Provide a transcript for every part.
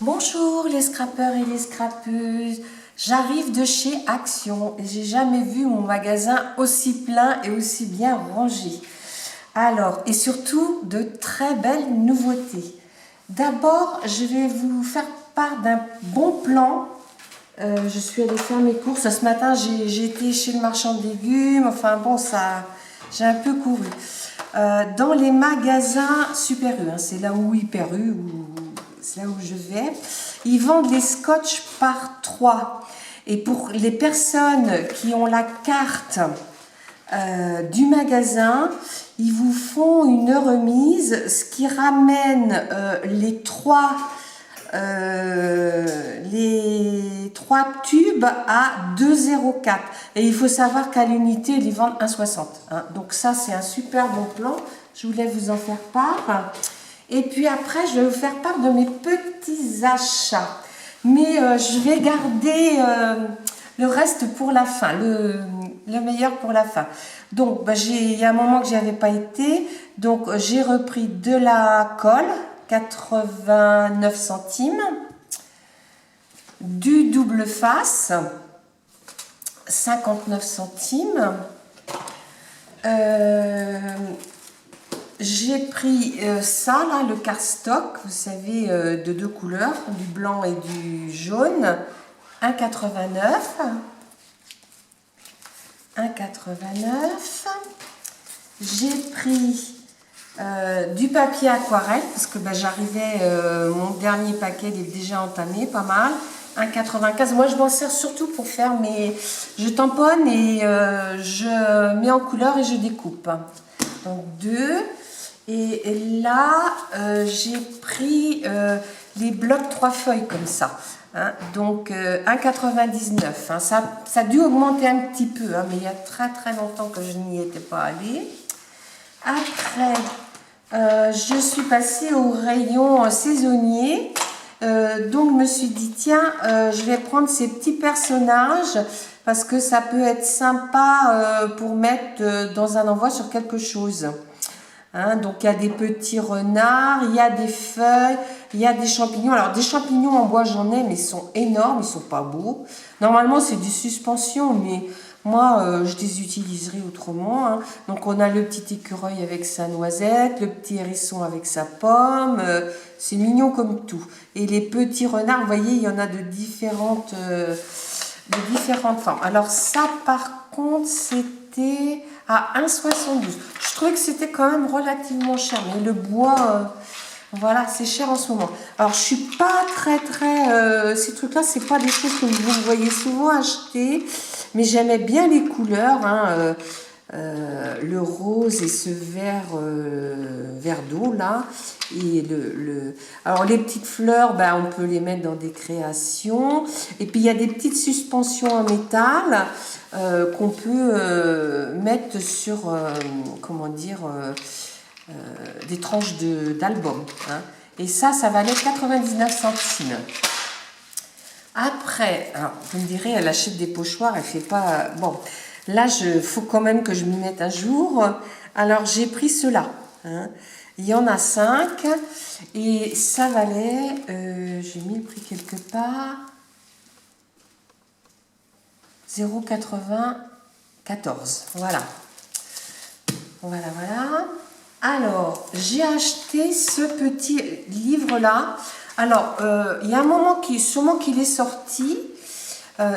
Bonjour les scrappeurs et les scrappeuses, j'arrive de chez Action et j'ai jamais vu mon magasin aussi plein et aussi bien rangé. Alors, et surtout de très belles nouveautés. D'abord, je vais vous faire part d'un bon plan. Je suis allée faire mes courses. Ce matin, j'ai été chez le marchand de légumes. Enfin bon, ça, j'ai un peu couru. Dans les magasins Super U, hein, c'est là où Hyper U, c'est là où je vais, ils vendent les scotch par 3. Et pour les personnes qui ont la carte du magasin, ils vous font une remise, ce qui ramène les trois tubes à 2,04. Et il faut savoir qu'à l'unité, ils les vendent 1,60. Hein. Donc ça, c'est un super bon plan. Je voulais vous en faire part. Et puis après, je vais vous faire part de mes petits achats. Mais je vais garder le reste pour la fin, le meilleur pour la fin. Donc, il y a un moment que j'y avais pas été. Donc, j'ai repris de la colle, 89 centimes. Du double face, 59 centimes. J'ai pris ça, là, le cardstock, vous savez, de deux couleurs, du blanc et du jaune, 1,89. 1,89. J'ai pris du papier aquarelle, parce que j'arrivais, mon dernier paquet il est déjà entamé, pas mal. 1,95. Moi, je m'en sers surtout pour faire mes... Je tamponne et je mets en couleur et je découpe. Donc, 2. Et là, j'ai pris les blocs 3 feuilles comme ça. Hein, donc 1,99. Hein, ça a dû augmenter un petit peu, hein, mais il y a très très longtemps que je n'y étais pas allée. Après, je suis passée au rayon saisonnier. Donc je me suis dit, tiens, je vais prendre ces petits personnages parce que ça peut être sympa pour mettre dans un envoi sur quelque chose. Hein, donc il y a des petits renards, il y a des feuilles, il y a des champignons. Alors des champignons en bois j'en ai, mais ils sont énormes, ils sont pas beaux. Normalement c'est du suspension, mais moi je les utiliserai autrement. Hein. Donc on a le petit écureuil avec sa noisette, le petit hérisson avec sa pomme. C'est mignon comme tout. Et les petits renards, vous voyez, il y en a de différentes formes. Alors ça par contre c'était à 1,72. Je trouvais que c'était quand même relativement cher, mais le bois, voilà, c'est cher en ce moment. Alors, je suis pas très... ces trucs-là, c'est pas des choses que vous voyez souvent acheter, mais j'aimais bien les couleurs, hein, le rose et ce vert d'eau, là. Et alors, les petites fleurs, on peut les mettre dans des créations. Et puis, il y a des petites suspensions en métal qu'on peut mettre sur, comment dire, des tranches d'album. Hein. Et ça valait 99 centimes. Après, alors, vous me direz, elle achète des pochoirs, elle fait pas... Bon, là, faut quand même que je m'y mette un jour. Alors, j'ai pris ceux-là. Hein. Il y en a 5. Et ça valait... j'ai mis le prix quelque part... 0,94. Voilà. Voilà. Alors, j'ai acheté ce petit livre-là. Alors, il y a un moment sûrement qu'il est sorti.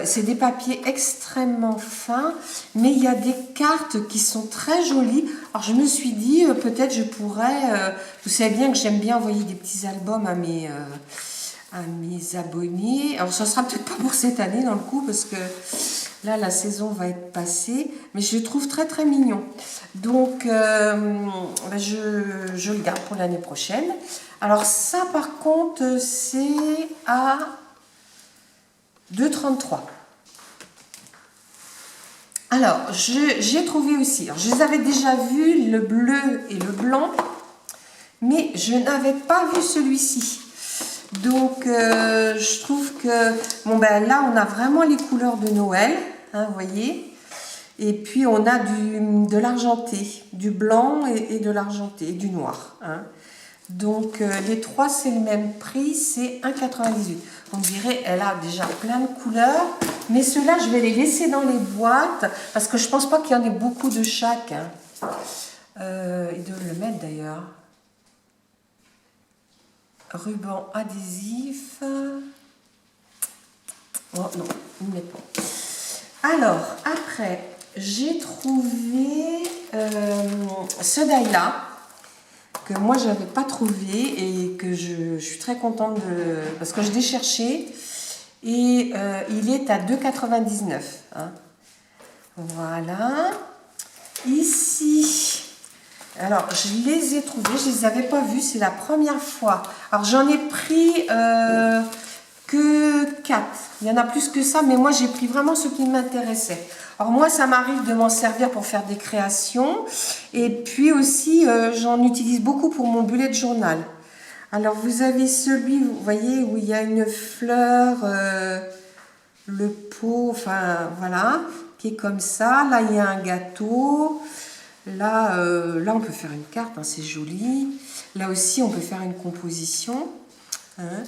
C'est des papiers extrêmement fins, mais il y a des cartes qui sont très jolies. Alors, je me suis dit, peut-être je pourrais... vous savez bien que j'aime bien envoyer des petits albums à mes abonnés. Alors, ça sera peut-être pas pour cette année, dans le coup, parce que... Là, la saison va être passée, mais je le trouve très très mignon. Donc, je le garde pour l'année prochaine. Alors ça, par contre, c'est à 2,33. Alors, j'ai trouvé aussi, alors, je les avais déjà vus, le bleu et le blanc, mais je n'avais pas vu celui-ci. Donc, je trouve que, là, on a vraiment les couleurs de Noël, hein, vous voyez. Et puis, on a de l'argenté, du blanc et de l'argenté, et du noir. Hein. Donc les trois c'est le même prix, c'est 1,98. On dirait elle a déjà plein de couleurs, mais ceux-là je vais les laisser dans les boîtes parce que je pense pas qu'il y en ait beaucoup de chaque. Hein. Ils doivent le mettre d'ailleurs. Ruban adhésif. Oh non, ils ne mettent pas. Alors après j'ai trouvé ce die-là. Que moi je n'avais pas trouvé et que je suis très contente de... Parce que je l'ai cherché et il est à 2,99. Hein. Voilà. Ici, alors je les ai trouvés, je ne les avais pas vus, c'est la première fois. Alors j'en ai pris que 4. Il y en a plus que ça, mais moi j'ai pris vraiment ce qui m'intéressait. Alors moi, ça m'arrive de m'en servir pour faire des créations. Et puis aussi, j'en utilise beaucoup pour mon bullet journal. Alors vous avez celui, vous voyez, où il y a une fleur, le pot, enfin voilà, qui est comme ça. Là, il y a un gâteau. Là, là on peut faire une carte, hein, c'est joli. Là aussi, on peut faire une composition. Hein,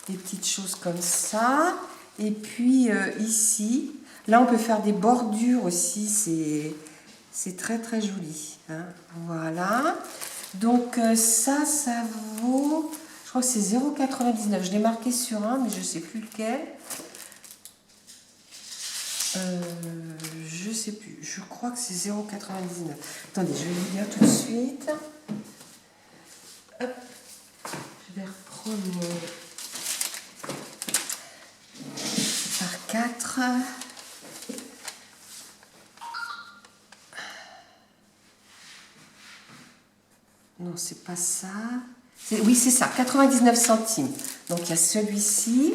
des petites choses comme ça. Et puis ici... Là, on peut faire des bordures aussi, c'est très très joli. Hein. Voilà. Donc ça vaut, je crois que c'est 0,99. Je l'ai marqué sur un, mais je ne sais plus lequel. Je ne sais plus. Je crois que c'est 0,99. Attendez, je vais vous dire tout de suite. Hop. Je vais reprendre par 4. Non, c'est pas ça. Oui, c'est ça, 99 centimes. Donc, il y a celui-ci.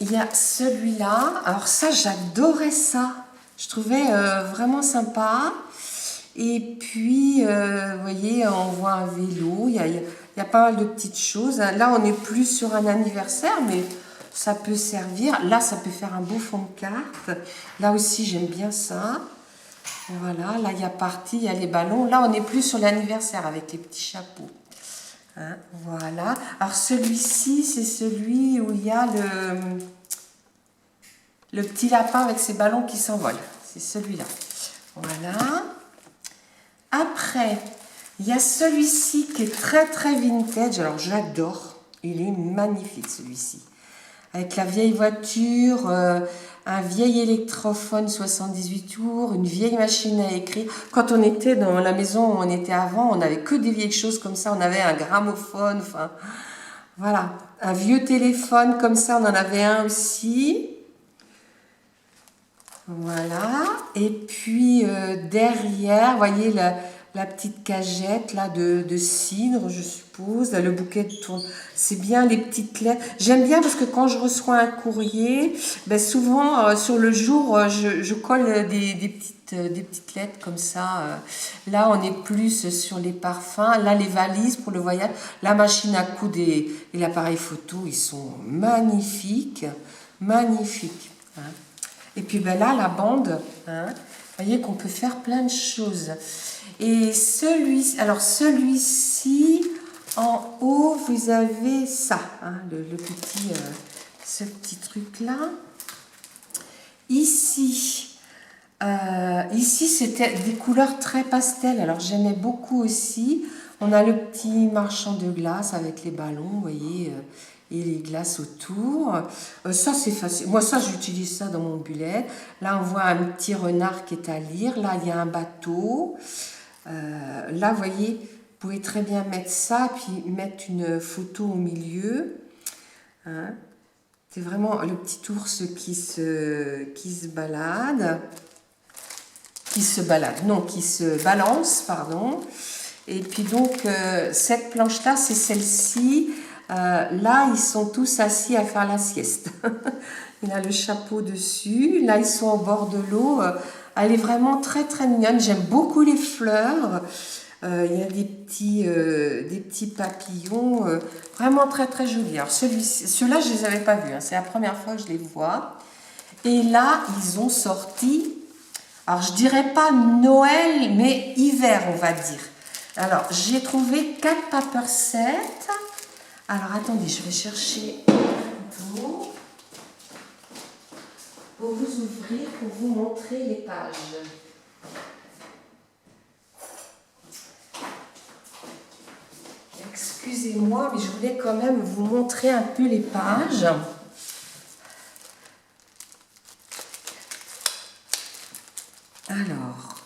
Il y a celui-là. Alors ça, j'adorais ça. Je trouvais vraiment sympa. Et puis, vous voyez, on voit un vélo. Il y a pas mal de petites choses. Là, on n'est plus sur un anniversaire, mais ça peut servir. Là, ça peut faire un beau fond de carte. Là aussi, j'aime bien ça. Voilà, là il y a parti, il y a les ballons. Là on n'est plus sur l'anniversaire avec les petits chapeaux. Hein, voilà. Alors celui-ci, c'est celui où il y a le petit lapin avec ses ballons qui s'envolent. C'est celui-là. Voilà. Après, il y a celui-ci qui est très très vintage. Alors j'adore. Il est magnifique celui-ci. Avec la vieille voiture, un vieil électrophone 78 tours, une vieille machine à écrire. Quand on était dans la maison où on était avant, on n'avait que des vieilles choses comme ça. On avait un gramophone, enfin, voilà. Un vieux téléphone comme ça, on en avait un aussi. Voilà. Et puis derrière, vous voyez la petite cagette là de cidre, je suppose, là, le bouquet de tourne. C'est bien les petites lettres. J'aime bien parce que quand je reçois un courrier, ben souvent sur le jour, je colle des petites lettres comme ça. Là, on est plus sur les parfums. Là, les valises pour le voyage. La machine à coudre et l'appareil photo, ils sont magnifiques. Magnifiques. Hein. Et puis ben là, la bande, hein, vous voyez qu'on peut faire plein de choses. Et celui-ci, en haut, vous avez ça, hein, ce petit truc-là. Ici, c'était des couleurs très pastel. Alors, j'aimais beaucoup aussi. On a le petit marchand de glace avec les ballons, vous voyez, et les glaces autour. Ça, c'est facile. Moi, ça, j'utilise ça dans mon bullet. Là, on voit un petit renard qui est à lire. Là, il y a un bateau. Là, vous voyez, vous pouvez très bien mettre ça, puis mettre une photo au milieu. Hein. C'est vraiment le petit ours qui se balade. Qui se balance, pardon. Et puis donc, cette planche-là, c'est celle-ci. Là, ils sont tous assis à faire la sieste. Il a le chapeau dessus. Là, ils sont au bord de l'eau. Elle est vraiment très, très mignonne. J'aime beaucoup les fleurs. Il y a des petits papillons. Vraiment très, très jolis. Alors, ceux-là, je ne les avais pas vus. Hein. C'est la première fois que je les vois. Et là, ils ont sorti... Alors, je dirais pas Noël, mais hiver, on va dire. Alors, j'ai trouvé 4 paper sets. Alors, attendez, je vais chercher un couteau pour vous ouvrir, pour vous montrer les pages. Excusez-moi, mais je voulais quand même vous montrer un peu les pages. Alors,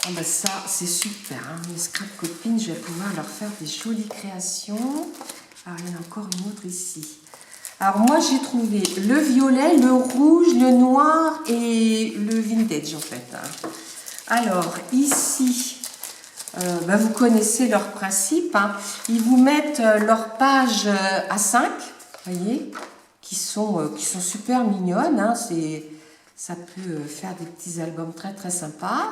oh ben ça c'est super, hein. Mes scrap copines, je vais pouvoir leur faire des jolies créations. Alors, il y en a encore une autre ici. Alors moi j'ai trouvé le violet, le rouge, le noir et le vintage en fait. Alors ici, vous connaissez leur principe, hein. Ils vous mettent leurs pages A5, voyez, qui sont super mignonnes, hein. Ça peut faire des petits albums très très sympas.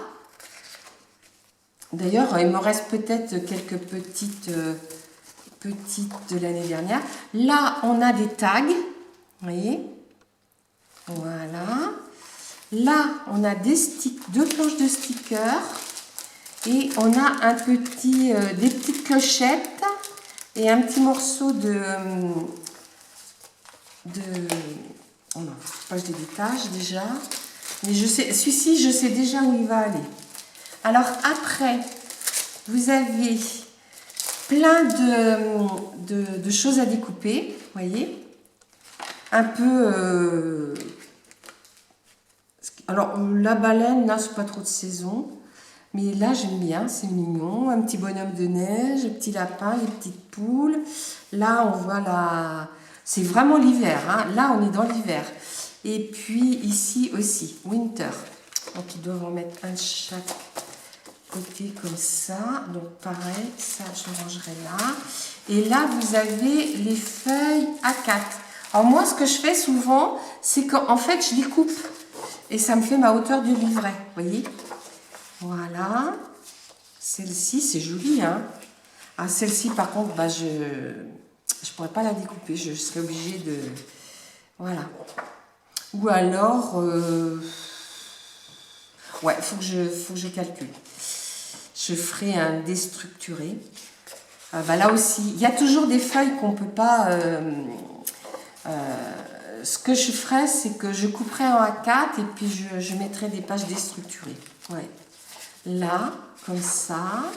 D'ailleurs, il me reste peut-être quelques petites de l'année dernière. Là, on a des tags, vous voyez. Voilà. Là, on a des deux planches de stickers. Et on a un petit, des petites clochettes et un petit morceau oh non, pas des détache déjà. Mais je sais, celui-ci, je sais déjà où il va aller. Alors après, vous avez plein de choses à découper, vous voyez. Un peu... alors, la baleine, là, c'est pas trop de saison. Mais là, j'aime bien, c'est mignon. Un petit bonhomme de neige, un petit lapin, les petites poules. Là, on voit la... C'est vraiment l'hiver, hein. Là, on est dans l'hiver. Et puis, ici aussi, winter. Donc, ils doivent en mettre un de chaque côté comme ça. Donc, pareil, ça, je rangerai là. Et là, vous avez les feuilles A4. Alors, moi, ce que je fais souvent, c'est qu'en fait, je les coupe. Et ça me fait ma hauteur du livret, vous voyez. Voilà, celle-ci c'est joli, hein. Ah, celle-ci par contre, je pourrais pas la découper, je serais obligée de... Voilà. Ou alors, ouais, faut que je calcule. Je ferai un déstructuré. Là aussi, il y a toujours des feuilles qu'on peut pas... ce que je ferai, c'est que je couperai en A4 et puis je mettrai des pages déstructurées. Ouais. Là, comme ça.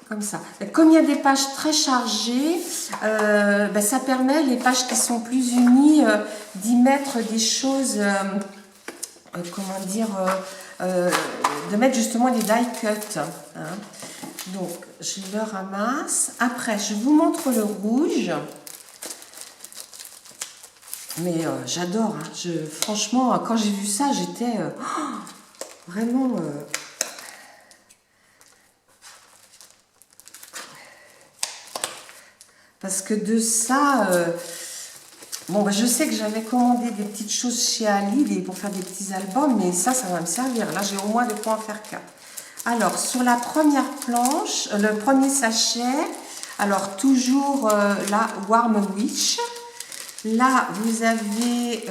Comme ça. Et comme il y a des pages très chargées, ça permet, les pages qui sont plus unies, d'y mettre des choses, comment dire, de mettre justement les die cut. Hein. Donc, je le ramasse. Après, je vous montre le rouge. Mais j'adore, hein. Franchement, quand j'ai vu ça, j'étais vraiment... parce que de ça... je sais que j'avais commandé des petites choses chez Ali pour faire des petits albums, mais ça va me servir. Là, j'ai au moins de quoi en faire 4. Alors, sur la première planche, le premier sachet, alors toujours la Warm Wish. Là, vous avez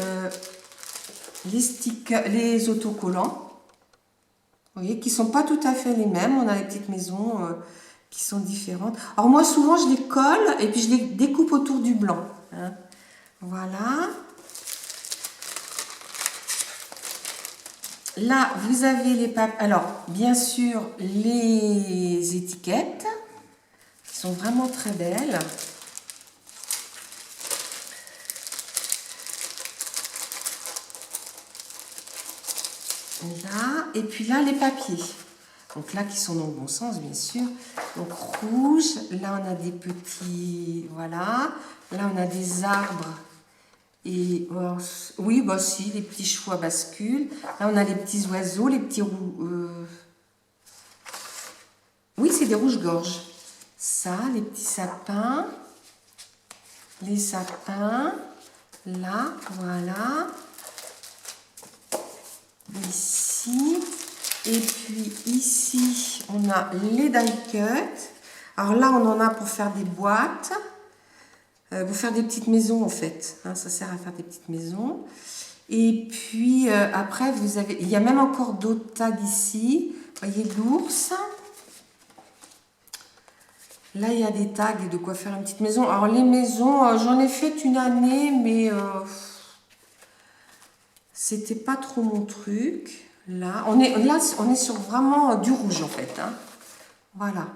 les stickers, les autocollants, vous voyez, qui ne sont pas tout à fait les mêmes. On a des petites maisons qui sont différentes. Alors moi, souvent, je les colle et puis je les découpe autour du blanc. Hein. Voilà. Là, vous avez les papiers. Alors, bien sûr, les étiquettes qui sont vraiment très belles. Là, et puis là, les papiers. Donc là, qui sont dans le bon sens, bien sûr. Donc rouge, là, on a des petits... Voilà. Là, on a des arbres. Et oui, si, les petits chevaux à bascule. Là, on a les petits oiseaux, les petits oui, c'est des rouges-gorges. Ça, les petits sapins. Les sapins. Là, voilà. Ici. Et puis ici, on a les die cut. Alors là, on en a pour faire des boîtes. Pour faire des petites maisons, en fait. Hein, ça sert à faire des petites maisons. Et puis après, vous avez, il y a même encore d'autres tags ici. Vous voyez l'ours. Là, il y a des tags de quoi faire une petite maison. Alors les maisons, j'en ai fait une année, mais c'était pas trop mon truc. Là, on est sur vraiment du rouge en fait. Hein. Voilà.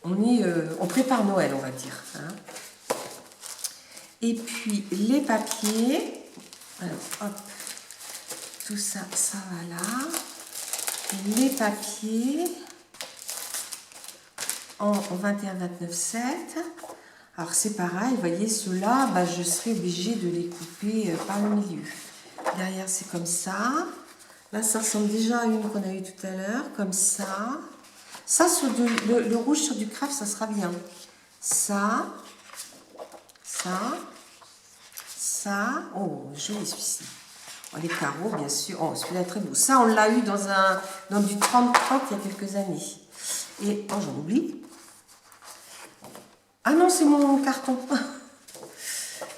On prépare Noël, on va dire. Hein. Et puis les papiers. Alors, hop, tout ça, ça va là. Les papiers en 21, 29, 7. Alors c'est pareil, vous voyez, ceux-là, bah, je serai obligée de les couper par le milieu. Derrière, c'est comme ça. Là, ça ressemble déjà à une qu'on a eue tout à l'heure, comme ça. Ça, sur le rouge sur du craft, ça sera bien. Ça, ça, ça. Oh, joli celui-ci. Oh, les carreaux, bien sûr. Oh, celui-là est très beau. Ça, on l'a eu dans du 30-30 il y a quelques années. Et, oh, j'en oublie. Ah non, c'est mon carton.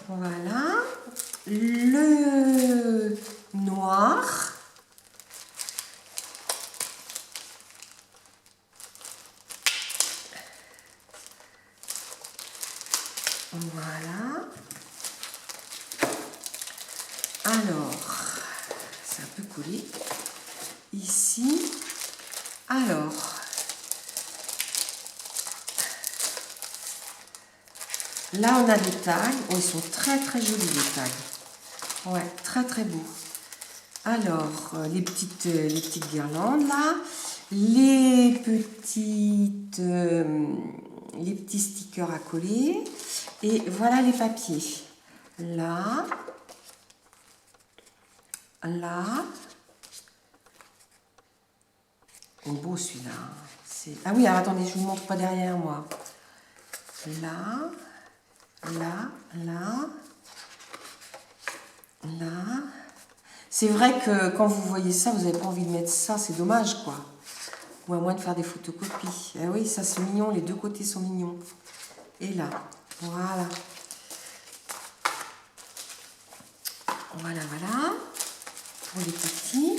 Voilà. Le noir. Voilà. Alors, c'est un peu collé. Ici. Alors. Là, on a des tags. Oh, ils sont très très jolis les tags. Ouais, très très beaux. Alors, les petites guirlandes là. Les petits stickers à coller. Et voilà les papiers. Là. Là. Oh, beau celui-là. Ah oui, alors attendez, je ne vous montre pas derrière moi. Là. Là, là, là. C'est vrai que quand vous voyez ça, vous n'avez pas envie de mettre ça, c'est dommage quoi. Ou à moins de faire des photocopies. Eh oui, ça c'est mignon, les deux côtés sont mignons. Et là, voilà. Voilà, voilà. Pour les petits.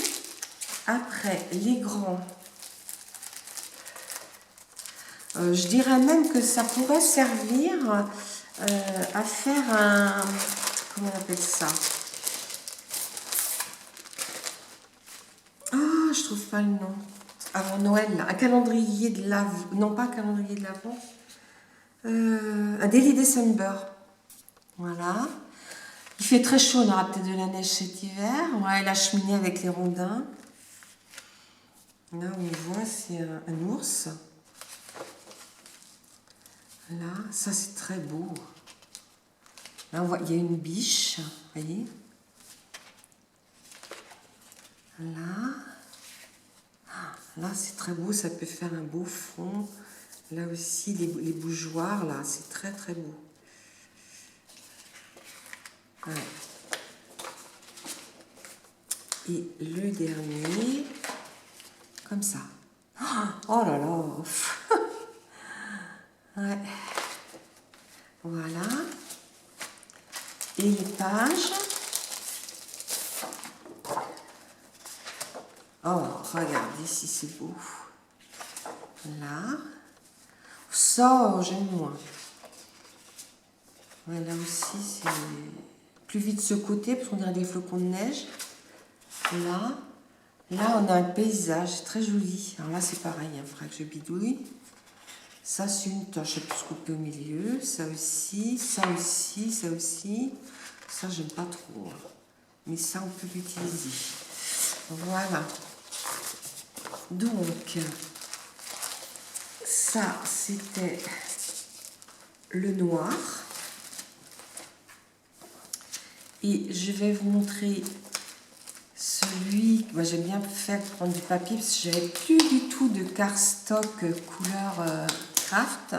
Après, les grands. Je dirais même que ça pourrait servir à faire un... Comment on appelle ça? Ah, je trouve pas le nom. Avant Noël, là. Un calendrier de l'Avent. Non, pas un calendrier de l'Avent. Un Daily December. Voilà. Il fait très chaud, on aura peut-être de la neige cet hiver. Ouais, la cheminée avec les rondins. Là, on voit, c'est un ours. Là, ça c'est très beau. Là, on voit, il y a une biche, vous voyez. Là. Là, c'est très beau, ça peut faire un beau fond. Là aussi, les bougeoirs, là, c'est très très beau. Ouais. Et le dernier, comme ça. Oh là là. Ouais. Voilà. Et les pages. Oh, regardez si c'est beau. Là. Ça, j'aime moins. Ouais, là aussi, c'est plus vite ce côté, parce qu'on dirait des flocons de neige. Là. Là, on a un paysage très joli. Alors là, c'est pareil, il faudra que je bidouille. Ça, c'est une torche, je peux se couper au milieu. Ça aussi, ça aussi, ça aussi. Ça, j'aime pas trop. Mais ça, on peut l'utiliser. Voilà. Donc, ça, c'était le noir. Et je vais vous montrer celui, moi j'aime bien faire prendre du papier parce que j'avais plus du tout de cardstock couleur craft.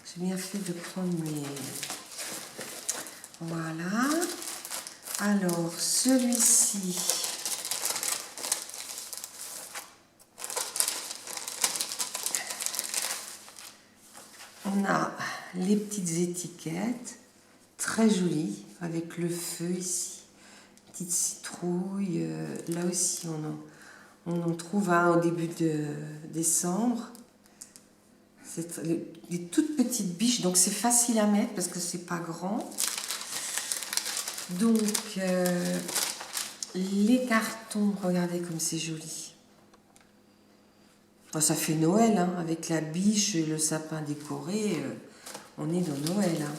J'ai bien fait de prendre mes... Voilà. Alors, celui-ci... On a les petites étiquettes, très jolies, avec le feu ici. Petite citrouille. Là aussi, on en trouve un au début de décembre. C'est des toutes petites biches, donc c'est facile à mettre parce que c'est pas grand. Donc, les cartons, regardez comme c'est joli. Oh, ça fait Noël, hein, avec la biche et le sapin décoré. On est dans Noël. Hein.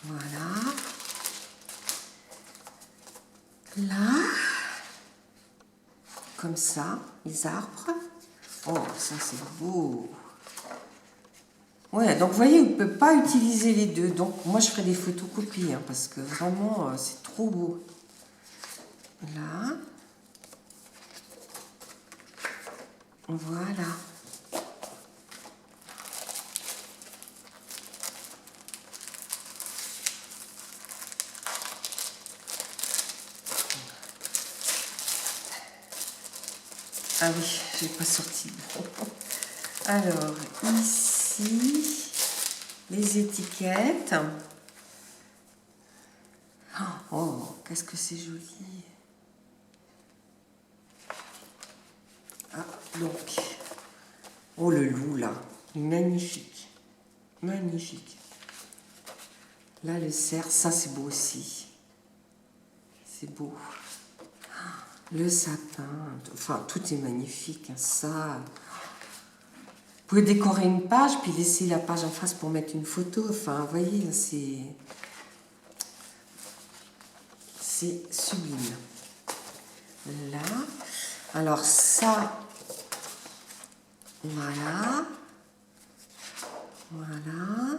Voilà. Là, comme ça, les arbres. Oh, ça c'est beau. Ouais, donc vous voyez, on ne peut pas utiliser les deux. Donc moi je ferai des photocopies, hein, parce que vraiment c'est trop beau. Là. Voilà. Ah oui, je n'ai pas sorti. Alors, ici, les étiquettes. Oh, qu'est-ce que c'est joli. Ah, donc, oh le loup là, magnifique, magnifique. Là, le cerf, ça c'est beau aussi. C'est beau. Le sapin, enfin tout est magnifique, hein, ça. Vous pouvez décorer une page, puis laisser la page en face pour mettre une photo. Enfin, vous voyez, c'est sublime. Là, alors ça, voilà, voilà.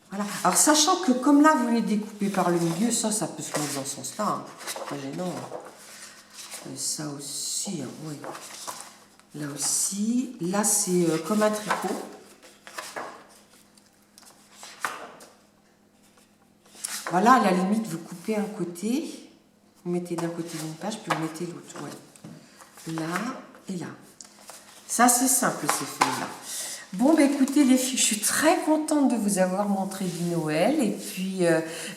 Voilà. Alors, sachant que comme là, vous les découpez par le milieu, ça peut se mettre dans ce sens-là. Hein. C'est pas gênant. Et ça aussi, hein, oui. Là aussi. Là, c'est comme un tricot. Voilà, à la limite, vous coupez un côté. Vous mettez d'un côté d'une page, puis vous mettez l'autre. Ouais. Là et là. Ça, c'est simple, ces feuilles-là. Bon, bah écoutez les filles, je suis très contente de vous avoir montré du Noël et puis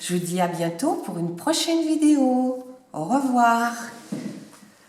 je vous dis à bientôt pour une prochaine vidéo. Au revoir.